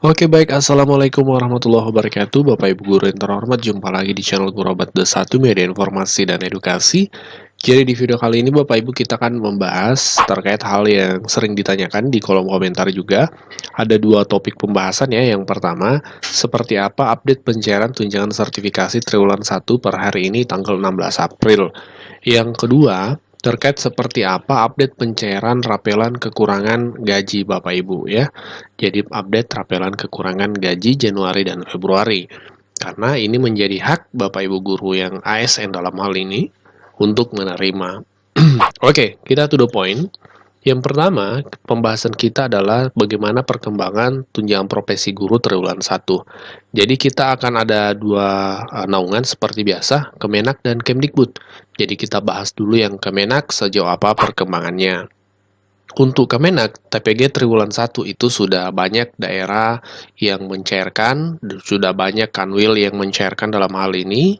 Oke baik, Assalamualaikum warahmatullahi wabarakatuh Bapak Ibu Guru yang terhormat, jumpa lagi di channel Guru Abad The 1 Media Informasi dan Edukasi. Jadi di video kali ini Bapak Ibu kita akan membahas terkait hal yang sering ditanyakan di kolom komentar juga. Ada dua topik pembahasan ya. Yang pertama, seperti apa update pencairan tunjangan sertifikasi triwulan 1 per hari ini tanggal 16 April. Yang kedua, terkait seperti apa update pencairan rapelan kekurangan gaji Bapak Ibu ya. Jadi update rapelan kekurangan gaji Januari dan Februari. Karena ini menjadi hak Bapak Ibu guru yang ASN dalam hal ini untuk menerima. Oke, kita to the point. Yang pertama, pembahasan kita adalah bagaimana perkembangan tunjangan profesi guru triwulan 1. Jadi kita akan ada dua naungan seperti biasa, Kemenak dan Kemdikbud. Jadi kita bahas dulu yang Kemenak sejauh apa perkembangannya. Untuk Kemenak, TPG triwulan 1 itu sudah banyak daerah yang mencairkan, sudah banyak kanwil yang mencairkan dalam hal ini,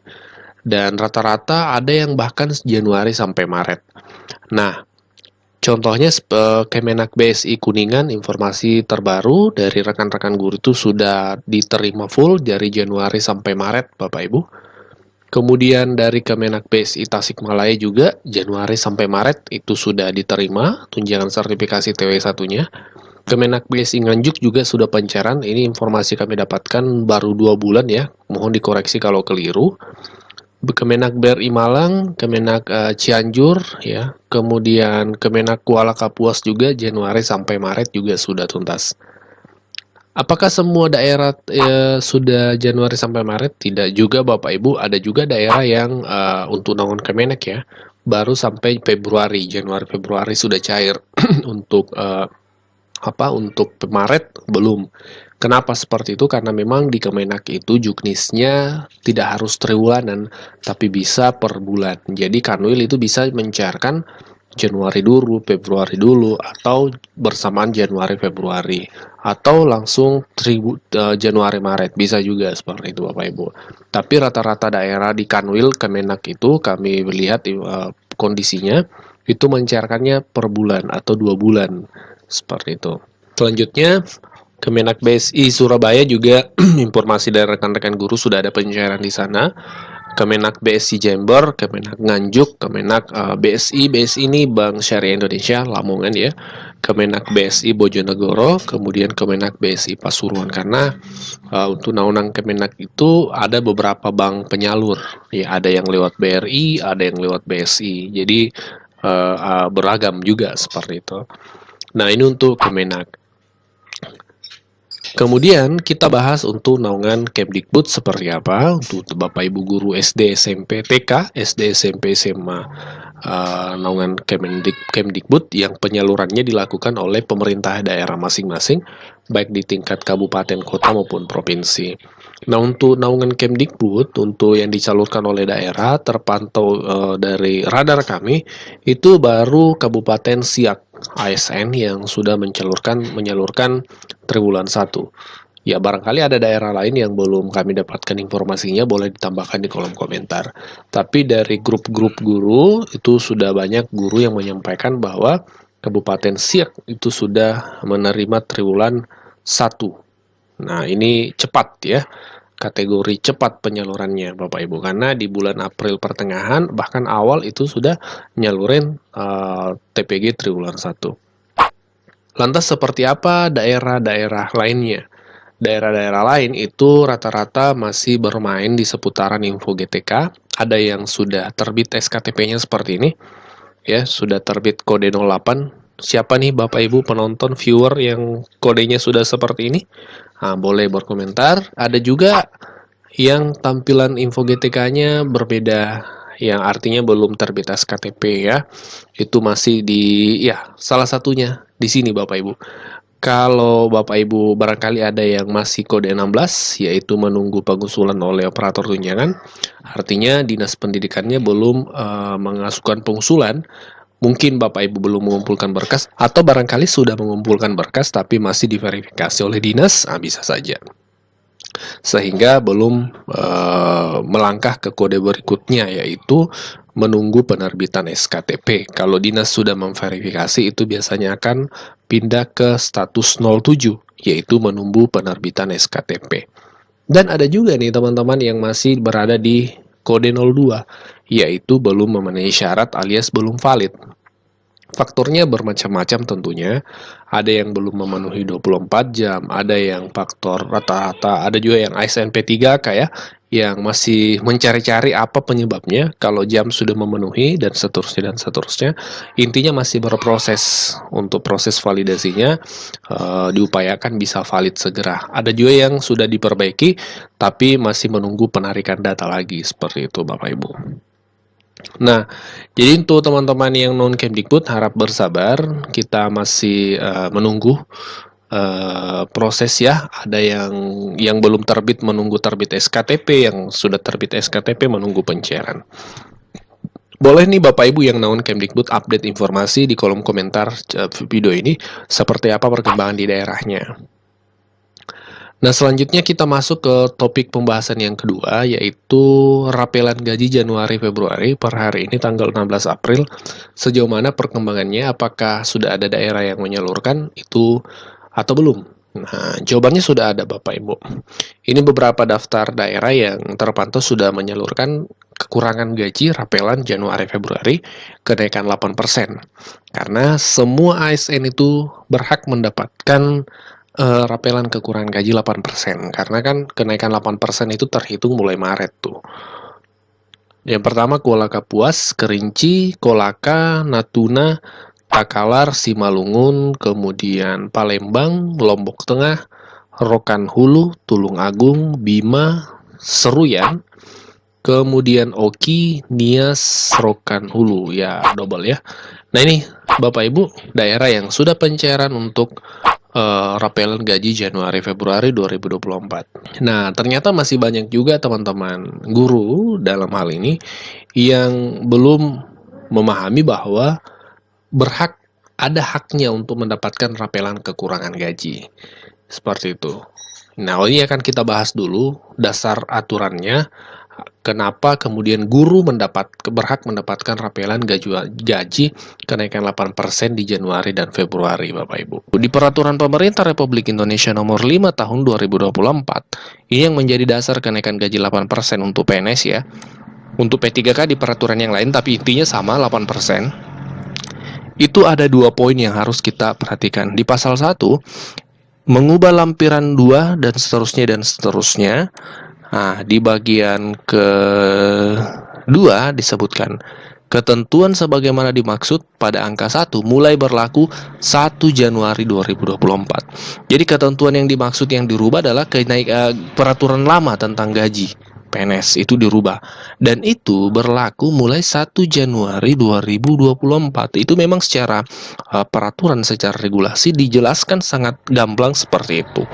dan rata-rata ada yang bahkan Januari sampai Maret. Nah, contohnya Kemenak BSI Kuningan, informasi terbaru dari rekan-rekan guru itu sudah diterima full dari Januari sampai Maret, Bapak Ibu. Kemudian dari Kemenak BSI Tasikmalaya juga Januari sampai Maret itu sudah diterima tunjangan sertifikasi TW1-nya. Kemenak BSI Nganjuk juga sudah pencairan. Ini informasi kami dapatkan baru 2 bulan ya. Mohon dikoreksi kalau keliru. Kemenak BRI Malang, Kemenak Cianjur, ya, kemudian Kemenak Kuala Kapuas juga Januari sampai Maret juga sudah tuntas. Apakah semua daerah sudah Januari sampai Maret? Tidak juga Bapak Ibu, ada juga daerah yang untuk naungan Kemenak ya, baru sampai Februari, Januari Februari sudah cair untuk untuk Maret belum. Kenapa seperti itu? Karena memang di Kemenak itu juknisnya tidak harus triwulanan, tapi bisa per bulan. Jadi Kanwil itu bisa mencairkan Januari dulu, Februari dulu, atau bersamaan Januari Februari, atau langsung Januari Maret, bisa juga seperti itu Bapak Ibu. Tapi rata-rata daerah di Kanwil Kemenak itu kami lihat kondisinya itu mencairkannya per bulan atau 2 bulan seperti itu. Selanjutnya Kemenak BSI Surabaya juga informasi dari rekan-rekan guru sudah ada pencairan di sana. Kemenak BSI Jember, Kemenak Nganjuk, Kemenak BSI ini Bank Syariah Indonesia Lamongan ya. Kemenak BSI Bojonegoro, kemudian Kemenak BSI Pasuruan. Karena untuk naungan Kemenak itu ada beberapa bank penyalur. Ya, ada yang lewat BRI, ada yang lewat BSI. Jadi beragam juga seperti itu. Nah, ini untuk Kemenak. Kemudian kita bahas untuk naungan Kemdikbud seperti apa untuk Bapak Ibu guru SD, SMP, TK, SD, SMP, SMA. Naungan Kemdikbud yang penyalurannya dilakukan oleh pemerintah daerah masing-masing, baik di tingkat kabupaten, kota maupun provinsi. Nah, untuk naungan Kemdikbud, untuk yang disalurkan oleh daerah, terpantau dari radar kami, itu baru Kabupaten Siak ASN yang sudah menyalurkan triwulan 1. Ya, barangkali ada daerah lain yang belum kami dapatkan informasinya, boleh ditambahkan di kolom komentar. Tapi dari grup-grup guru, itu sudah banyak guru yang menyampaikan bahwa Kabupaten Siak itu sudah menerima triwulan 1. Nah, ini cepat ya, kategori cepat penyalurannya Bapak Ibu, karena di bulan April pertengahan bahkan awal itu sudah nyalurin TPG triwulan 1. Lantas seperti apa daerah-daerah lainnya? Daerah-daerah lain itu rata-rata masih bermain di seputaran info GTK. Ada yang sudah terbit SKTP-nya seperti ini. Ya, sudah terbit kode 08. Siapa nih Bapak Ibu penonton viewer yang kodenya sudah seperti ini? Nah, boleh berkomentar. Ada juga yang tampilan info GTK-nya berbeda, yang artinya belum terbit SKTP ya. Itu masih di salah satunya di sini Bapak Ibu. Kalau Bapak Ibu barangkali ada yang masih kode 16, yaitu menunggu pengusulan oleh operator tunjangan, artinya Dinas Pendidikannya belum mengasukkan pengusulan. Mungkin Bapak Ibu belum mengumpulkan berkas, atau barangkali sudah mengumpulkan berkas tapi masih diverifikasi oleh dinas, bisa saja. Sehingga belum melangkah ke kode berikutnya, yaitu menunggu penerbitan SKTP. Kalau dinas sudah memverifikasi, itu biasanya akan pindah ke status 07, yaitu menunggu penerbitan SKTP. Dan ada juga nih teman-teman yang masih berada di kode 02, yaitu belum memenuhi syarat alias belum valid. Faktornya bermacam-macam tentunya, ada yang belum memenuhi 24 jam, ada yang faktor rata-rata, ada juga yang ASN P3K ya, yang masih mencari-cari apa penyebabnya, kalau jam sudah memenuhi, dan seterusnya, dan seterusnya. Intinya masih berproses, untuk proses validasinya, diupayakan bisa valid segera. Ada juga yang sudah diperbaiki, tapi masih menunggu penarikan data lagi, seperti itu Bapak Ibu. Nah, jadi untuk teman-teman yang non Kemdikbud harap bersabar, kita masih menunggu proses ya. Ada yang belum terbit menunggu terbit SKTP, yang sudah terbit SKTP menunggu pencairan. Boleh nih Bapak Ibu yang non Kemdikbud update informasi di kolom komentar video ini seperti apa perkembangan di daerahnya. Nah, selanjutnya kita masuk ke topik pembahasan yang kedua, yaitu rapelan gaji Januari-Februari per hari ini tanggal 16 April. Sejauh mana perkembangannya, apakah sudah ada daerah yang menyalurkan itu atau belum? Nah, jawabannya sudah ada Bapak Ibu. Ini beberapa daftar daerah yang terpantau sudah menyalurkan kekurangan gaji rapelan Januari-Februari kenaikan 8%. Karena semua ASN itu berhak mendapatkan rapelan kekurangan gaji 8%, karena kan kenaikan 8% itu terhitung mulai Maret tuh. Yang pertama Kuala Kapuas, Kerinci, Kolaka, Natuna, Takalar, Simalungun, kemudian Palembang, Lombok Tengah, Rokan Hulu, Tulung Agung, Bima, Seruyan, kemudian Oki, Nias, Rokan Hulu, ya double ya. Nah ini Bapak Ibu, daerah yang sudah pencairan untuk rapelan gaji Januari-Februari 2024. Nah, ternyata masih banyak juga teman-teman guru dalam hal ini yang belum memahami bahwa ada haknya untuk mendapatkan rapelan kekurangan gaji. Seperti itu. Nah, ini akan kita bahas dulu dasar aturannya. Kenapa kemudian guru berhak mendapatkan rapelan gaji kenaikan 8% di Januari dan Februari, Bapak Ibu. Di Peraturan Pemerintah Republik Indonesia Nomor 5 Tahun 2024, ini yang menjadi dasar kenaikan gaji 8% untuk PNS ya. Untuk P3K di peraturan yang lain, tapi intinya sama 8%. Itu ada 2 poin yang harus kita perhatikan. Di pasal 1, mengubah lampiran 2 dan seterusnya dan seterusnya. Nah, di bagian kedua disebutkan ketentuan sebagaimana dimaksud pada angka 1 mulai berlaku 1 Januari 2024. Jadi ketentuan yang dimaksud yang dirubah adalah peraturan lama tentang gaji PNS itu dirubah, dan itu berlaku mulai 1 Januari 2024. Itu memang secara peraturan, secara regulasi dijelaskan sangat gamblang seperti itu.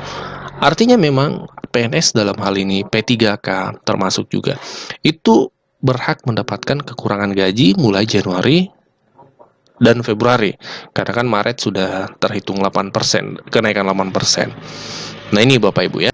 Artinya memang PNS dalam hal ini P3K termasuk juga itu berhak mendapatkan kekurangan gaji mulai Januari dan Februari. Karena kan Maret sudah terhitung 8%, kenaikan 8%. Nah ini Bapak Ibu ya.